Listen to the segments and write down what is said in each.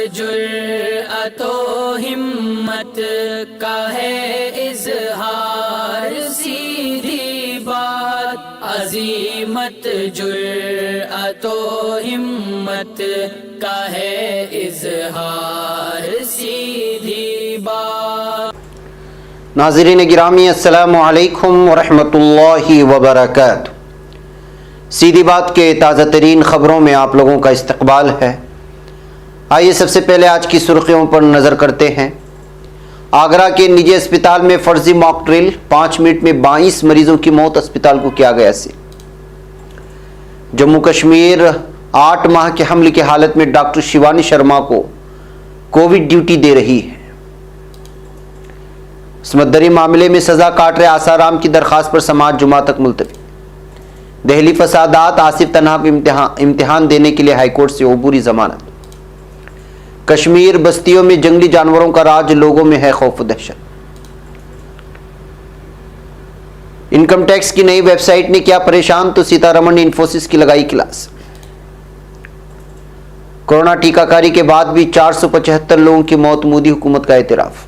जुर्अतो हिम्मत का है इजहार, सीधी बात अजीमत जुर्अतो हिम्मत का है इजहार, सीधी बात। नाज़रीन गिरामी अस्सलामु अलैकुम वरहमतुल्लाहि वबरकातुहू। सीधी बात के ताज़ा तरीन ख़बरों में आप लोगों का इस्तकबाल है। आइए सबसे पहले आज की सुर्खियों पर नज़र करते हैं। आगरा के निजी अस्पताल में फर्जी मॉक ड्रिल, 5 मिनट में 22 मरीजों की मौत, अस्पताल को किया गया सील। जम्मू कश्मीर 8 माह के हमले की हालत में डॉक्टर शिवानी शर्मा को कोविड ड्यूटी दे रही है। समंदरी मामले में सजा काट रहे आसाराम की दरखास्त पर समाअत जुमा तक मुलतवी। दहली फसादात, आसिफ तन्हा को इम्तिहान देने के लिए हाईकोर्ट से अबूरी जमानत। कश्मीर बस्तियों में जंगली जानवरों का राज, लोगों में है खौफ दहशत। इनकम टैक्स की नई वेबसाइट ने किया परेशान तो सीतारमण ने इंफोसिस की लगाई क्लास। कोरोना टीकाकारी के बाद भी 475 लोगों की मौत, मोदी हुकूमत का एतराफ।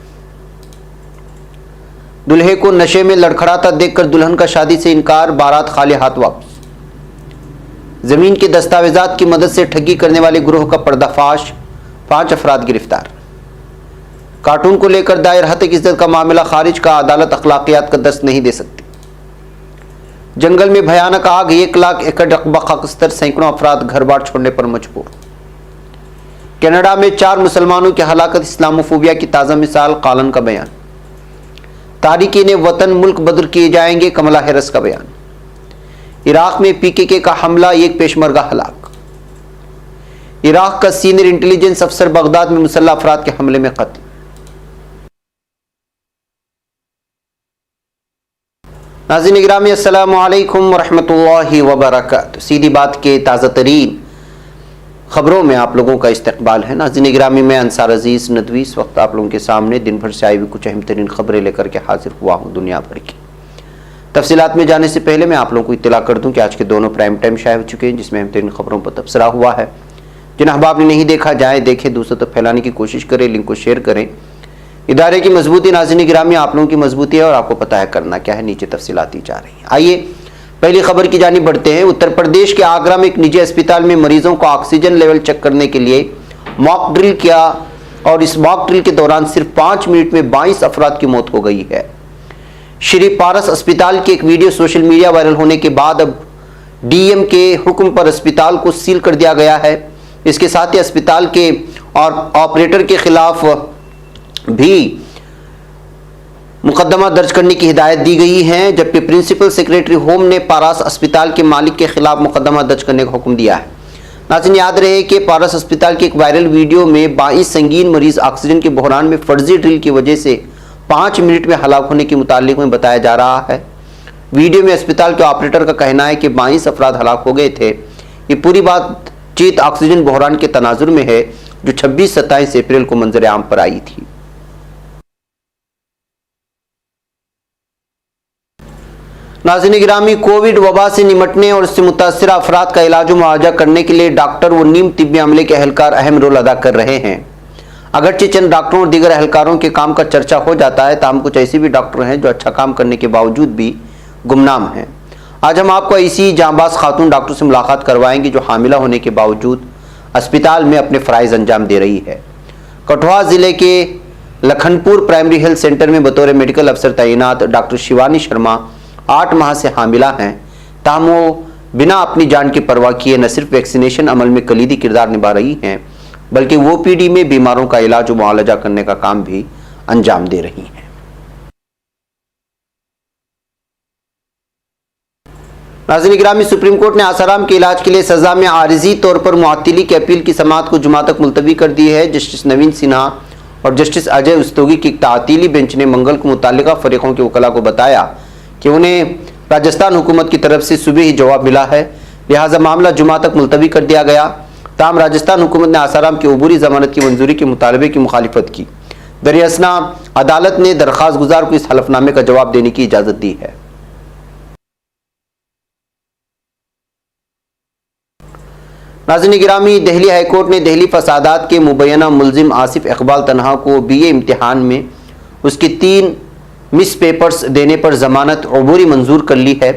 दुल्हे को नशे में लड़खड़ाता देखकर दुल्हन का शादी से इनकार, बारात खाली हाथ वापस। जमीन के दस्तावेजात की मदद से ठगी करने वाले गिरोह का पर्दाफाश, 5 अफराद गिरफ्तार। कार्टून को लेकर दायर हत्या की इज्जत का मामला खारिज का, अदालत अखलाकियात का दस्त नहीं दे सकती। जंगल में भयानक आग, 1 लाख एकड़ रकबा खाकस्तर, सैकड़ों अफराद घर बार छोड़ने पर मजबूर। कनाडा में 4 मुसलमानों की हलाकत, इस्लामोफोबिया की ताज़ा मिसाल, कालन का बयान। तारिकीन वतन मुल्क बदर किए जाएंगे, कमला हैरिस का बयान। इराक में पीकेके का हमला, 1 पेशमर्गा हलाक। इराक का सीनियर इंटेलिजेंस अफसर बगदाद में मुसल्लह अफराद के हमले में कत्ल। नाज़रीन गिरामी अस्सलामु अलैकुम वरहमतुल्लाहि वबरकातुहू। सीधी बात के ताज़ा तरीन खबरों में आप लोगों का इस्तकबाल है। नाज़रीन गिरामी, मैं अंसार अजीज़ नदवी इस वक्त आप लोगों के सामने दिन भर से आई हुई कुछ अहम तरीन खबरें लेकर के हाजिर हुआ हूँ दुनिया भर की। तफसीलात में जाने से पहले मैं आप लोगों को इत्तला कर दूं कि आज के दोनों प्राइम टाइम शाये हो चुके हैं, जिसमें अहम तरीन खबरों पर तबसरा हुआ है। जिन अहबाब ने नहीं देखा, जाए देखें, दूसरों तक फैलाने की कोशिश करें, लिंक को शेयर करें। इदारे की मजबूती, नाज़रीन गिरामी, आप लोगों की मजबूती है और आपको पता है करना क्या है। नीचे तफसीलात दी जा रही है। आइए पहली खबर की जानिब बढ़ते हैं। उत्तर प्रदेश के आगरा में एक निजी अस्पताल में मरीजों को ऑक्सीजन लेवल चेक करने के लिए मॉक ड्रिल किया और इस मॉक ड्रिल के दौरान सिर्फ 5 मिनट में 22 अफराद की मौत हो गई है। श्री पारस अस्पताल की एक वीडियो सोशल मीडिया वायरल होने के बाद अब डीएम के हुक्म पर अस्पताल को सील कर दिया गया है। इसके साथ ही अस्पताल के और ऑपरेटर के खिलाफ भी मुकदमा दर्ज करने की हिदायत दी गई है, जबकि प्रिंसिपल सेक्रेटरी होम ने पारस अस्पताल के मालिक के खिलाफ मुकदमा दर्ज करने का हुक्म दिया है। नाज़रीन याद रहे कि पारस अस्पताल की एक वायरल वीडियो में 22 संगीन मरीज ऑक्सीजन के बहरान में फर्जी ड्रिल की वजह से 5 मिनट में हलाक होने के मुतालिक में बताया जा रहा है। वीडियो में अस्पताल के ऑपरेटर का कहना है कि 22 अफराद हलाक हो गए थे। ये पूरी बातचीत ऑक्सीजन बहरान के तनाजुर में है जो 26-27 अप्रैल को मंजर आम पर आई थी। नाज़रीन गिरामी, कोविड वबा से निमटने और इससे मुतासिर अफराद का इलाज मुआवजा करने के लिए डॉक्टर व नीम तिब्बी अमले के एहलकार अहम रोल अदा कर रहे हैं। अगरचे चंद डॉक्टरों और दीगर एहलकारों के काम का चर्चा हो जाता है, ताहम कुछ ऐसे भी डॉक्टर हैं जो अच्छा काम करने के बावजूद भी गुमनाम हैं। आज हम आपको ऐसी जांबाज खातून डॉक्टर से मुलाकात करवाएंगे जो हामिला होने के बावजूद अस्पताल में अपने फ़राइज़ अंजाम दे रही है। कठुआ ज़िले के लखनपुर प्राइमरी हेल्थ सेंटर में बतौर मेडिकल अफसर तैनात डॉक्टर शिवानी शर्मा 8 माह से हामिला हैं। ताहम वो बिना अपनी जान की परवाह किए न सिर्फ वैक्सीनेशन अमल में कलीदी किरदार निभा रही हैं, बल्कि वो ओपीडी में बीमारों का इलाज व मुआलजा करने का काम भी अंजाम दे रही हैं। नाज़रीन गिरामी, सुप्रीम कोर्ट ने आसाराम के इलाज के लिए सजा में आरिजी तौर पर मुअत्तली की अपील की समाअत को जुमा तक मुलतवी कर दी है। जस्टिस नवीन सिन्हा और जस्टिस अजय उस्तोगी की तातीली बेंच ने मंगल को मुताल्लिका फरीकों के वकला को बताया कि उन्हें राजस्थान हुकूमत की तरफ से सुबह ही जवाब मिला है, लिहाजा मामला जुमा तक मुलतवी कर दिया गया। ताहम राजस्थान हुकूमत ने आसाराम की अबूरी जमानत की मंजूरी के मुतालबे की मुखालिफत की। दरियासना अदालत ने दरख्वास्त गुजार को इस हलफनामे का जवाब देने की इजाज़त दी है। नाज़रीन गिरामी, दिल्ली हाईकोर्ट ने दिल्ली फसादात के मुबैना मुलजिम आसिफ इकबाल तनहा को BA इम्तिहान में उसके 3 मिस पेपर्स देने पर जमानत अबूरी मंजूर कर ली है।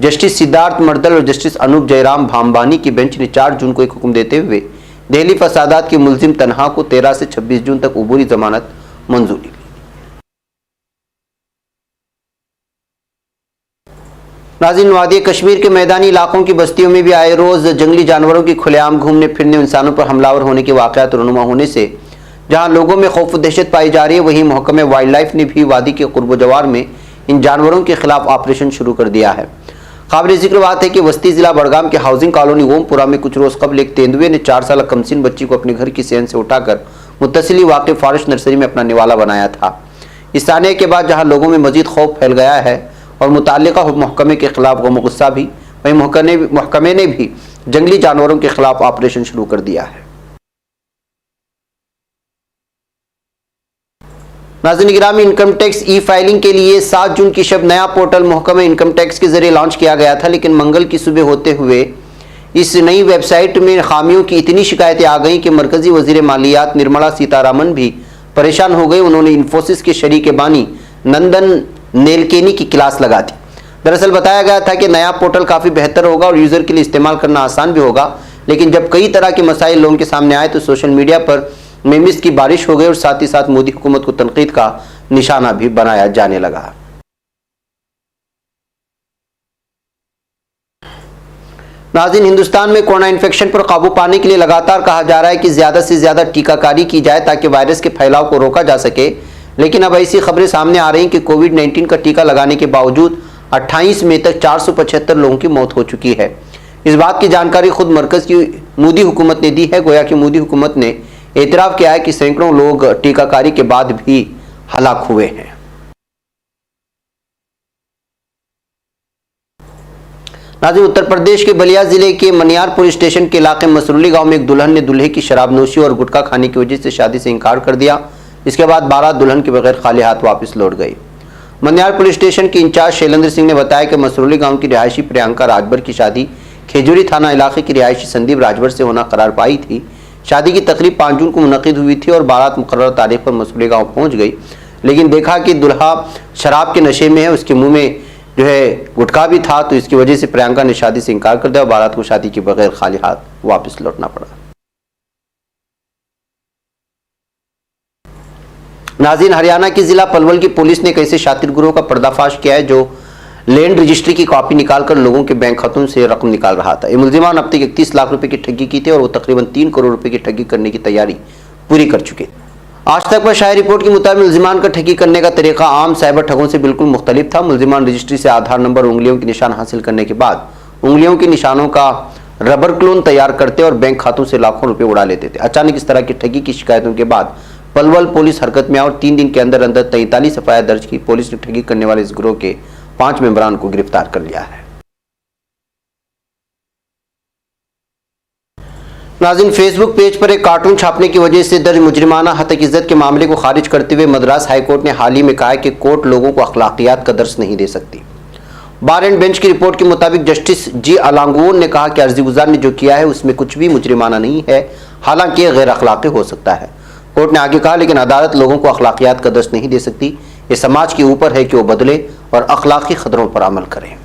जस्टिस सिद्धार्थ मर्दल और जस्टिस अनूप जयराम भामबानी की बेंच ने 4 जून को एक हुक्म देते हुए दिल्ली फसादात के मुलजिम तनहा को 13 से 26 जून तक अबूरी जमानत मंजूरी। नाज़रीन, वादी कश्मीर के मैदानी इलाकों की बस्तियों में भी आए रोज जंगली जानवरों की खुलेआम घूमने फिरने, इंसानों पर हमलावर होने के वाक़यात रुनुमा होने से जहां लोगों में खौफ व दहशत पाई जा रही है, वहीं महकमे वाइल्ड लाइफ ने भी वादी के कुर्ब जवार में इन जानवरों के खिलाफ ऑपरेशन शुरू कर दिया है। काबिल जिक्र बात है कि वस्ती जिला बड़गाम के हाउसिंग कॉलोनी ओमपुरा में कुछ रोज कबल एक तेंदुए ने 4 साल कमसिन बच्ची को अपने घर की सेन से उठाकर मुत्तसिली वाक़ फॉरेस्ट नर्सरी में अपना निवाला बनाया था। इस ताने के बाद जहाँ लोगों में मजीद खौफ फैल गया है और मुताल्लिका महकमे के खिलाफ गम गुस्सा भी, वहीं महकमे ने भी जंगली जानवरों के खिलाफ ऑपरेशन शुरू कर दिया है। नाज़रीन गिरामी, इनकम टैक्स फाइलिंग के लिए 7 जून की शब नया पोर्टल महकमे इनकम टैक्स के जरिए लॉन्च किया गया था, लेकिन मंगल की सुबह होते हुए इस नई वेबसाइट में खामियों की इतनी शिकायतें आ गईं कि मरकजी वजीर मालियात निर्मला सीतारामन भी परेशान हो गए। उन्होंने इन्फोसिस के शरीक बानी नंदन नेलकेनी की क्लास लगा दी। दरअसल बताया गया था कि नया पोर्टल काफ़ी बेहतर होगा और यूज़र के लिए इस्तेमाल करना आसान भी होगा, लेकिन जब कई तरह के मसाइल लोगों के सामने आए तो सोशल मीडिया पर मेमिस की बारिश हो गई और साथ ही साथ मोदी हुकूमत को तनकीद का निशाना भी बनाया जाने लगा। नाज़रीन, हिंदुस्तान में कोरोना इन्फेक्शन पर काबू पाने के लिए लगातार कहा जा रहा है कि ज़्यादा से ज़्यादा टीकाकारी की जाए ताकि वायरस के फैलाव को रोका जा सके, लेकिन अब ऐसी खबरें सामने आ रही हैं कि कोविड-19 का टीका लगाने के बावजूद 28 मई तक 475 लोगों की मौत हो चुकी है। इस बात की जानकारी खुद मरकज की मोदी हुकूमत ने दी है। गोया कि मोदी हुकूमत ने एतराफ़ किया है कि सैकड़ों लोग टीकाकारी के बाद भी हलाक हुए हैं। नाज़रीन, उत्तर प्रदेश के बलिया जिले के मनियार पुलिस स्टेशन के इलाके मसरूली गांव में एक दुल्हन ने दूल्हे की शराबनोशी और गुटखा खाने की वजह से शादी से इनकार कर दिया। इसके बाद बारात दुल्हन के बगैर खाली हाथ वापस लौट गई। मनियार पुलिस स्टेशन के इंचार्ज शैलेंद्र सिंह ने बताया कि मसरूली गांव की रिहायशी प्रियंका राजभर की शादी खेजूरी थाना इलाके की रिहायशी संदीप राजभर से होना करार पाई थी। शादी की तकरीब 5 जून को मुनक़िद हुई थी और बारात मुकर्रर तारीख पर मसरूली गाँव पहुँच गई, लेकिन देखा कि दुल्हा शराब के नशे में है, उसके मुँह में जो है गुटखा भी था, तो इसकी वजह से प्रियंका ने शादी से इनकार कर दिया और बारात को शादी के बगैर खाली हाथ वापस लौटना पड़ा। नाज़रीन, हरियाणा की जिला पलवल की पुलिस ने एक ऐसे शातिर गिरोह का पर्दाफाश किया है जो लैंड रजिस्ट्री की कॉपी निकालकर लोगों के बैंक खातों से रकम निकाल रहा था। ये मुलजिमान अब तक 31 लाख रुपए की ठगी की थी और वो तकरीबन 3 करोड़ रुपए की ठगी करने की तैयारी पूरी कर चुके थे। आज तक पर शाही रिपोर्ट के मुताबिक मुलजिमान का ठगी करने का तरीका आम साइबर ठगों से बिल्कुल मुख्तलिफ था। मुलजिमान रजिस्ट्री से आधार नंबर और उंगलियों के निशान हासिल करने के बाद उंगलियों के निशानों का रबर क्लोन तैयार करते और बैंक खातों से लाखों रुपए उड़ा लेते थे। अचानक इस तरह की ठगी की शिकायतों के बाद पलवल पुलिस हरकत में आई और 3 दिन के अंदर अंदर 43 एफआईआर दर्ज की। पुलिस ने ठगी करने वाले इस गिरोह के 5 मेंबरान को गिरफ्तार कर लिया है। नाज़रीन, फेसबुक पेज पर एक कार्टून छापने की वजह से दर्ज मुजरिमाना हतक इज्जत के मामले को खारिज करते हुए मद्रास हाईकोर्ट ने हाल ही में कहा है कि कोर्ट लोगों को अखलाकियात का दर्स नहीं दे सकती। बार एंड बेंच की रिपोर्ट के मुताबिक जस्टिस जी अलांगोन ने कहा कि अर्जी गुजार ने जो किया है उसमें कुछ भी मुजरिमाना नहीं है, हालांकि यह गैर अखलाकी हो सकता है। कोर्ट ने आगे कहा, लेकिन अदालत लोगों को अखलाकियात का दर्स नहीं दे सकती। ये समाज के ऊपर है कि वो बदले और अखलाकी खतरों पर अमल करें।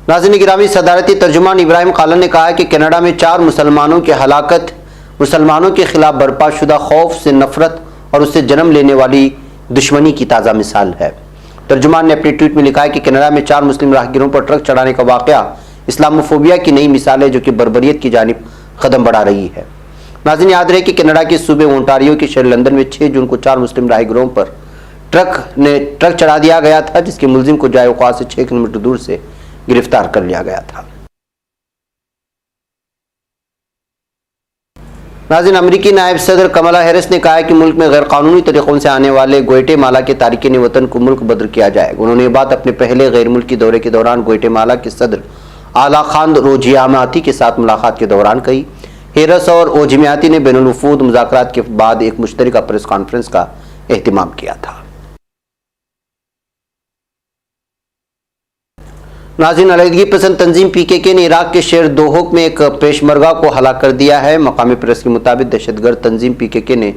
नाज़रीन गिरामी, सदारती तर्जुमान इब्राहिम कालन ने कहा है कि कनाडा में 4 मुसलमानों की हलाकत मुसलमानों के खिलाफ बर्पा शुदा खौफ से नफरत और उससे जन्म लेने वाली दुश्मनी की ताज़ा मिसाल है। तर्जुमान ने अपने ट्वीट में लिखा है कि कनाडा में 4 मुस्लिम राहगीरों पर ट्रक चढ़ाने का वाक़या इस्लामोफोबिया की नई मिसाल है जो कि बर्बरियत की जानिब कदम बढ़ा रही है। नाज़रीन, याद रहे कि कनाडा के सूबे ओंटारियो के शहर लंदन में 6 जून को 4 मुस्लिम राहगीरों पर ट्रक चढ़ा दिया गया था, जिसके मुलजिम को जाए औकात से 6 किलोमीटर दूर से गिरफ्तार कर लिया गया था। नाज़रीन, अमरीकी नायब सदर कमला हैरिस ने कहा है कि मुल्क में गैर कानूनी तरीकों से आने वाले ग्वाटेमाला के तारिकीन वतन को मुल्क बदर किया जाएगा। उन्होंने ये बात अपने पहले गैर मुल्की दौरे के दौरान ग्वाटेमाला के सदर आला खान रोजियामाती के साथ मुलाकात के दौरान कही। हैरिस और ओजिमियाती ने बैनुल वफूद मुज़ाकरात के बाद एक मुश्तरका प्रेस कॉन्फ्रेंस का एहतिमाम किया था। नाज़रीन, अलहदगी पसंद तंजीम PKK ने इराक के शहर दोहक में एक पेशमरगा को हलाक कर दिया है। मकामी प्रेस के मुताबिक दहशतगर्द तंजीम PKK ने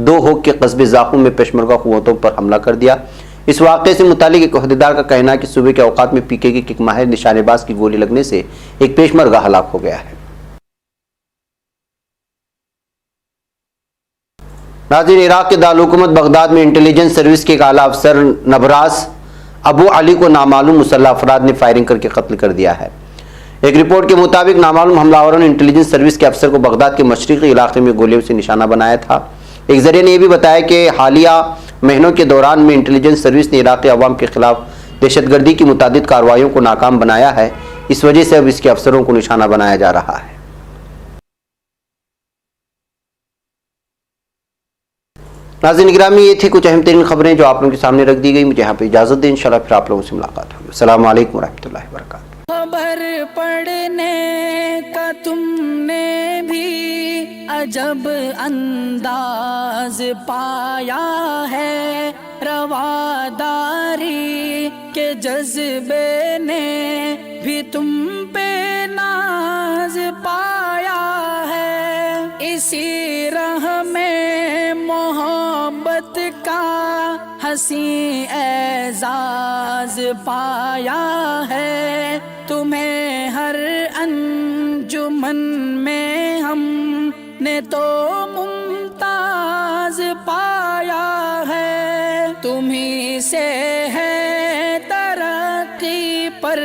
दोहक के कस्बे ज़ाकुम में पेशमरगा क़ुव्वतों पर हमला कर दिया। इस वाक़े से मुतालिक एक अहदेदार का कहना है कि सुबह के औकात में PKK के एक माहिर निशानेबाज की गोली लगने से एक पेशमरगा हलाक हो गया है। नाज़रीन, इराक के दारुल-हुकूमत बगदाद में इंटेलिजेंस सर्विस के एक आला अफसर नबरास अबू अली को नामालूम मुसल्लह अफराद ने फायरिंग करके कत्ल कर दिया है। एक रिपोर्ट के मुताबिक नामालूम हमलावरों ने इंटेलिजेंस सर्विस के अफसर को बगदाद के मशरिकी इलाके में गोलियों से निशाना बनाया था। एक जरिए ने यह भी बताया कि हालिया महीनों के दौरान में इंटेलिजेंस सर्विस ने इराक़ी अवाम के खिलाफ दहशतगर्दी की मुतादिद कार्रवाइयों को नाकाम बनाया है। इस वजह से अब इसके अफसरों को निशाना बनाया जा रहा है। नाज़रीन गिरामी, ये थी कुछ अहम तरीन खबरें जो आप लोगों के सामने रख दी गई। मुझे यहाँ पे इजाज़त दें। इंशाल्लाह फिर आप लोगों से मुलाकात होगी। अस्सलामु अलैकुम रहमतुल्लाहि व बरकातुहू। खबर पढ़ने का तुमने भी अजब अंदाज पाया है, रवादारी के जज्बे ने भी तुम पे नाज पाया है। इसी राह में मोहब्बत का हंसी एजाज पाया है। तुम्हें हर अंजुमन में हमने तो मुमताज पाया है। तुम्ही से है तरक्की पर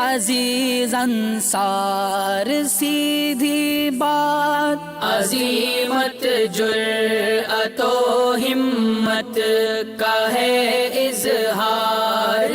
अजीज अंसार, सीधी बात अजीमत जुर्अतो हिम्मत का है इजहार।